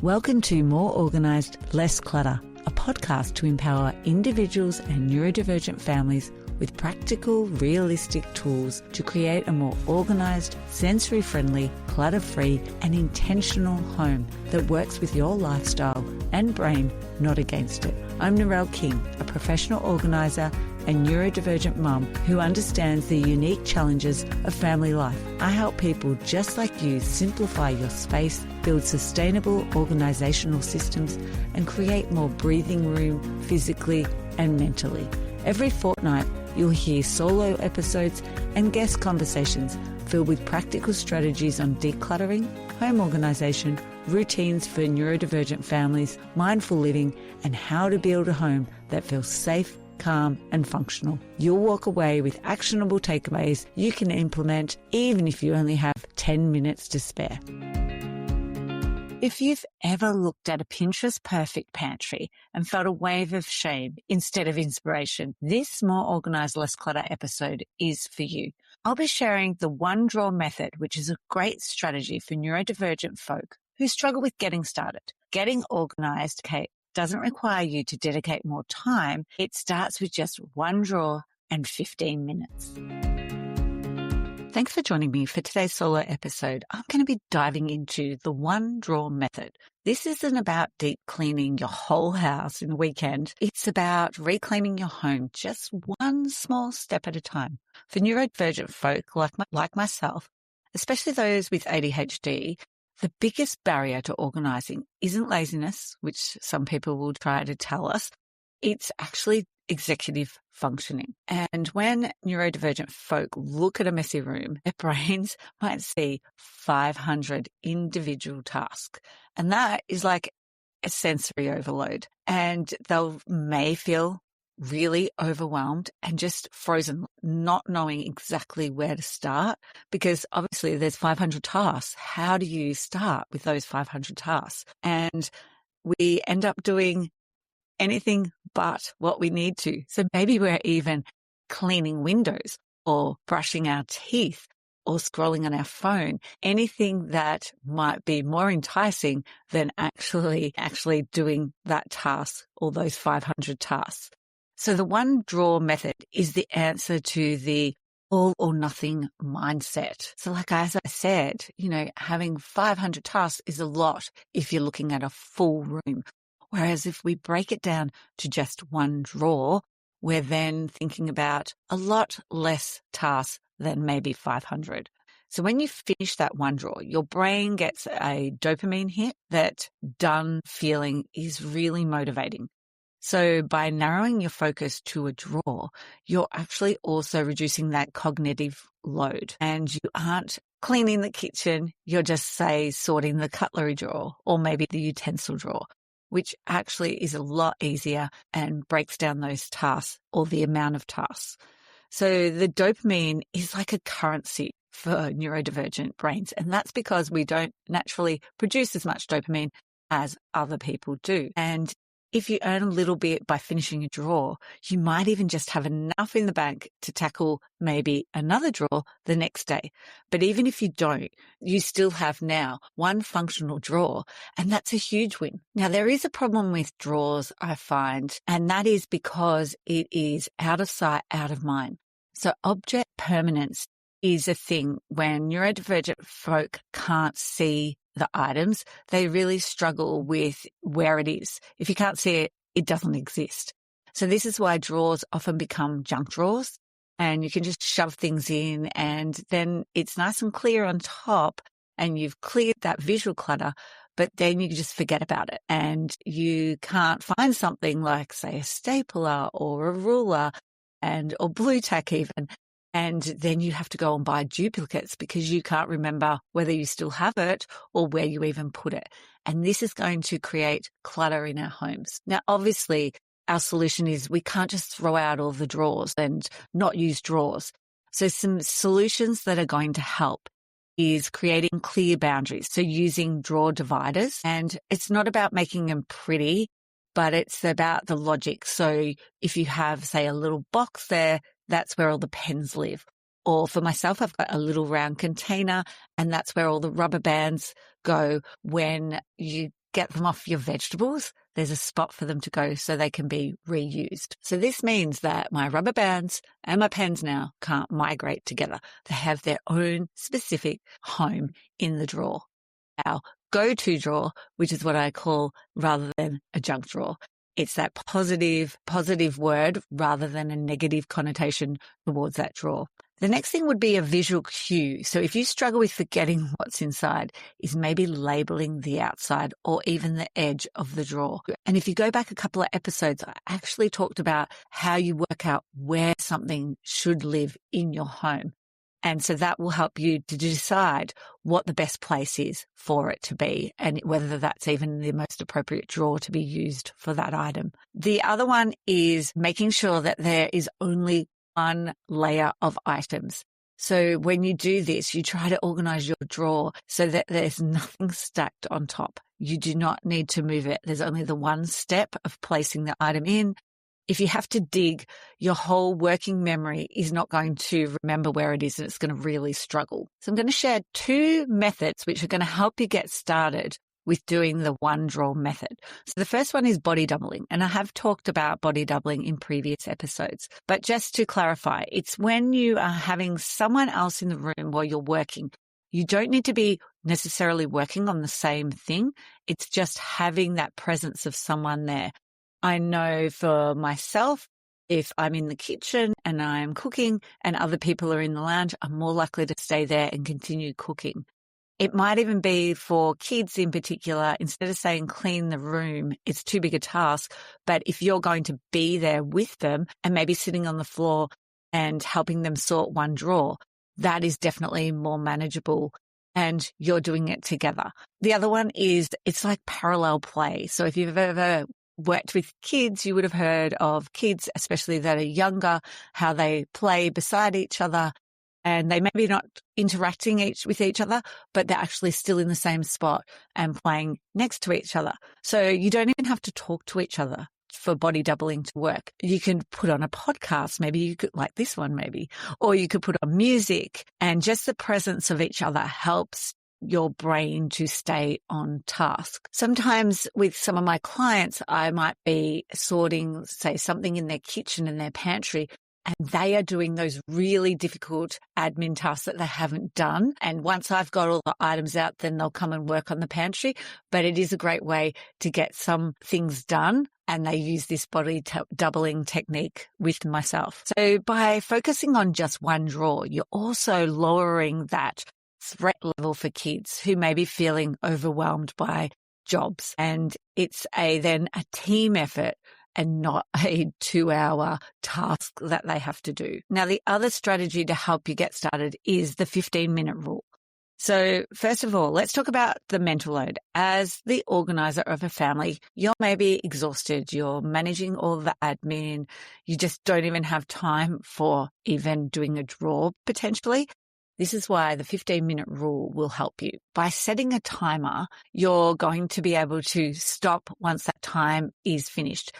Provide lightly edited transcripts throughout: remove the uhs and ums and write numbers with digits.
Welcome to More Organised, Less Clutter, a podcast to empower individuals and neurodivergent families with practical, realistic tools to create a more organised, sensory-friendly, clutter-free and intentional home that works with your lifestyle and brain, not against it. I'm Narelle King, a professional organiser and neurodivergent mum who understands the unique challenges of family life. I help people just like you simplify your space, build sustainable organisational systems, and create more breathing room physically and mentally. Every fortnight, you'll hear solo episodes and guest conversations filled with practical strategies on decluttering, home organisation, routines for neurodivergent families, mindful living, and how to build a home that feels safe, calm and functional. You'll walk away with actionable takeaways you can implement even if you only have 10 minutes to spare. If you've ever looked at a Pinterest perfect pantry and felt a wave of shame instead of inspiration, this More Organised, Less Clutter episode is for you. I'll be sharing the one drawer method, which is a great strategy for neurodivergent folk who struggle with getting started. Getting organised, doesn't require you to dedicate more time. It starts with just one drawer and 15 minutes. Thanks for joining me for today's solo episode. I'm going to be diving into the one drawer method. This isn't about deep cleaning your whole house in a weekend. It's about reclaiming your home just one small step at a time. For neurodivergent folk like myself, especially those with ADHD, the biggest barrier to organising isn't laziness, which some people will try to tell us. It's actually executive functioning. And when neurodivergent folk look at a messy room, their brains might see 500 individual tasks. And that is like a sensory overload. And they may feel really overwhelmed and just frozen, not knowing exactly where to start, because obviously there's 500 tasks. How do you start with those 500 tasks? And we end up doing anything but what we need to. So maybe we're even cleaning windows or brushing our teeth or scrolling on our phone, anything that might be more enticing than actually doing that task or those 500 tasks. So the one drawer method is the answer to the all or nothing mindset. So like as I said, having 500 tasks is a lot if you're looking at a full room. Whereas if we break it down to just one drawer, we're then thinking about a lot less tasks than maybe 500. So when you finish that one drawer, your brain gets a dopamine hit. That done feeling is really motivating. So by narrowing your focus to a drawer, you're actually also reducing that cognitive load, and you aren't cleaning the kitchen. You're just, say, sorting the cutlery drawer or maybe the utensil drawer, which actually is a lot easier and breaks down those tasks or the amount of tasks. So the dopamine is like a currency for neurodivergent brains, and that's because we don't naturally produce as much dopamine as other people do. And if you earn a little bit by finishing a drawer, you might even just have enough in the bank to tackle maybe another drawer the next day. But even if you don't, you still have now one functional drawer, and that's a huge win. Now, there is a problem with drawers, I find, and that is because it is out of sight, out of mind. So object permanence is a thing. When neurodivergent folk can't see the items, they really struggle with where it is. If you can't see it, it doesn't exist. So this is why drawers often become junk drawers, and you can just shove things in and then it's nice and clear on top and you've cleared that visual clutter, but then you just forget about it and you can't find something like, say, a stapler or a ruler or blue tack even. And then you have to go and buy duplicates because you can't remember whether you still have it or where you even put it. And this is going to create clutter in our homes. Now, obviously, our solution is we can't just throw out all the drawers and not use drawers. So some solutions that are going to help is creating clear boundaries. So using drawer dividers. And it's not about making them pretty, but it's about the logic. So if you have, say, a little box there, that's where all the pens live. Or for myself, I've got a little round container and that's where all the rubber bands go when you get them off your vegetables, there's a spot for them to go so they can be reused. So this means that my rubber bands and my pens now can't migrate together. They have their own specific home in the drawer. Our go-to drawer, which is what I call rather than a junk drawer. It's that positive word rather than a negative connotation towards that drawer. The next thing would be a visual cue. So if you struggle with forgetting what's inside, is maybe labeling the outside or even the edge of the drawer. And if you go back a couple of episodes, I actually talked about how you work out where something should live in your home. And so that will help you to decide what the best place is for it to be and whether that's even the most appropriate drawer to be used for that item. The other one is making sure that there is only one layer of items. So when you do this, you try to organize your drawer so that there's nothing stacked on top. You do not need to move it. There's only the one step of placing the item in. If you have to dig, your whole working memory is not going to remember where it is and it's going to really struggle. So I'm going to share 2 methods which are going to help you get started with doing the one drawer method. So the first one is body doubling. And I have talked about body doubling in previous episodes. But just to clarify, it's when you are having someone else in the room while you're working. You don't need to be necessarily working on the same thing. It's just having that presence of someone there. I know for myself, if I'm in the kitchen and I'm cooking and other people are in the lounge, I'm more likely to stay there and continue cooking. It might even be for kids in particular, instead of saying clean the room, it's too big a task. But if you're going to be there with them and maybe sitting on the floor and helping them sort one drawer, that is definitely more manageable and you're doing it together. The other one is it's like parallel play. So if you've ever worked with kids, you would have heard of kids, especially that are younger, how they play beside each other and they may be not interacting with each other, but they're actually still in the same spot and playing next to each other. So you don't even have to talk to each other for body doubling to work. You can put on a podcast, maybe you could like this one maybe, or you could put on music, and just the presence of each other helps your brain to stay on task. Sometimes with some of my clients, I might be sorting, say, something in their kitchen and their pantry, and they are doing those really difficult admin tasks that they haven't done. And once I've got all the items out, then they'll come and work on the pantry. But it is a great way to get some things done. And they use this body doubling technique with myself. So by focusing on just one drawer, you're also lowering that threat level for kids who may be feeling overwhelmed by jobs. And it's then a team effort and not a 2-hour task that they have to do. Now, the other strategy to help you get started is the 15-minute rule. So first of all, let's talk about the mental load. As the organizer of a family, you're maybe exhausted. You're managing all the admin. You just don't even have time for even doing a drawer potentially. This is why the 15-minute rule will help you. By setting a timer, you're going to be able to stop once that time is finished.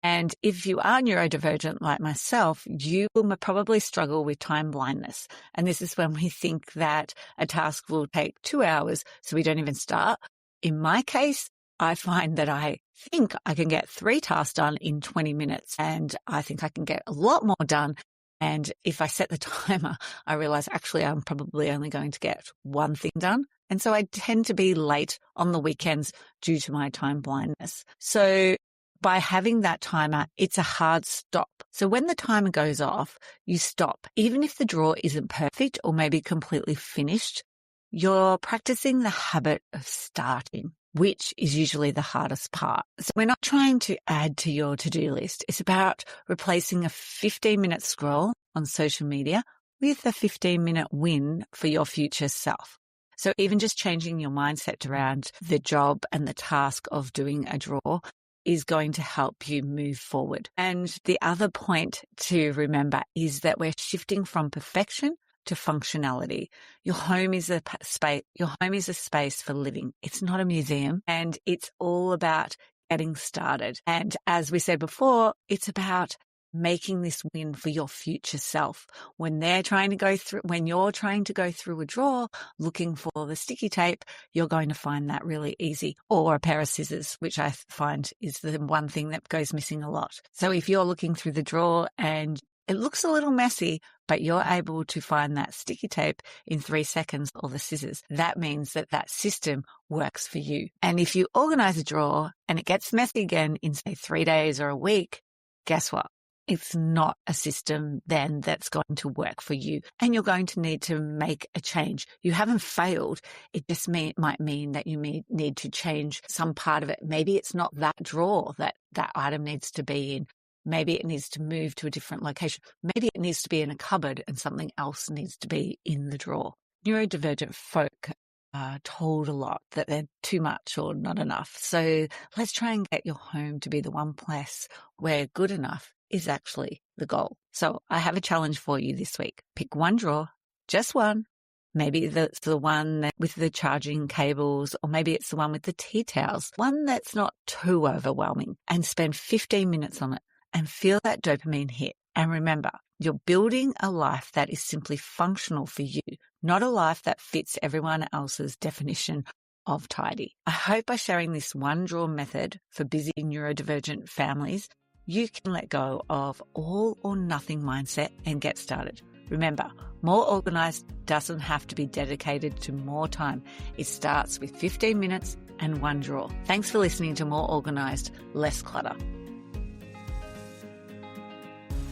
And if you are neurodivergent like myself, you will probably struggle with time blindness. And this is when we think that a task will take 2 hours, so we don't even start. In my case, I find that I think I can get 3 tasks done in 20 minutes, and I think I can get a lot more done. And if I set the timer, I realize actually I'm probably only going to get one thing done. And so I tend to be late on the weekends due to my time blindness. So by having that timer, it's a hard stop. So when the timer goes off, you stop. Even if the drawer isn't perfect or maybe completely finished, you're practicing the habit of starting, which is usually the hardest part. So we're not trying to add to your to-do list. It's about replacing a 15-minute scroll on social media with a 15-minute win for your future self. So even just changing your mindset around the job and the task of doing a drawer is going to help you move forward. And the other point to remember is that we're shifting from perfection to functionality. Your home is a space. Your home is a space for living. It's not a museum, and it's all about getting started. And as we said before, it's about making this win for your future self. When you're trying to go through a drawer looking for the sticky tape, you're going to find that really easy, or a pair of scissors, which I find is the one thing that goes missing a lot. So if you're looking through the drawer and it looks a little messy, but you're able to find that sticky tape in 3 seconds, or the scissors, that means that that system works for you. And if you organize a drawer and it gets messy again in, say, 3 days or a week, guess what? It's not a system then that's going to work for you, and you're going to need to make a change. You haven't failed. It just might mean that you need to change some part of it. Maybe it's not that drawer that item needs to be in. Maybe it needs to move to a different location. Maybe it needs to be in a cupboard and something else needs to be in the drawer. Neurodivergent folk are told a lot that they're too much or not enough. So let's try and get your home to be the one place where good enough is actually the goal. So I have a challenge for you this week. Pick one drawer, just one. Maybe it's the one with the charging cables, or maybe it's the one with the tea towels, one that's not too overwhelming, and spend 15 minutes on it and feel that dopamine hit. And remember, you're building a life that is simply functional for you, not a life that fits everyone else's definition of tidy. I hope by sharing this one drawer method for busy neurodivergent families, you can let go of all or nothing mindset and get started. Remember, More Organised doesn't have to be dedicated to more time. It starts with 15 minutes and one drawer. Thanks for listening to More Organised, Less Clutter.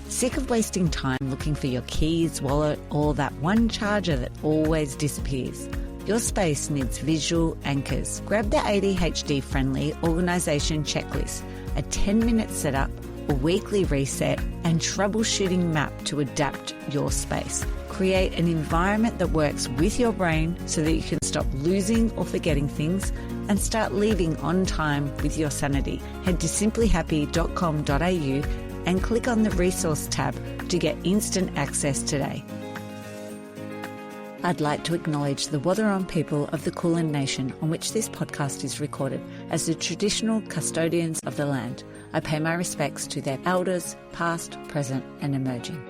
Sick of wasting time looking for your keys, wallet, or that one charger that always disappears? Your space needs visual anchors. Grab the ADHD-friendly organisation checklist, a 10-minute setup, a weekly reset, and troubleshooting map to adapt your space. Create an environment that works with your brain so that you can stop losing or forgetting things and start leaving on time with your sanity. Head to simplyhappy.com.au and click on the resource tab to get instant access today. I'd like to acknowledge the Wathaurong people of the Kulin Nation on which this podcast is recorded as the traditional custodians of the land. I pay my respects to their elders, past, present and emerging.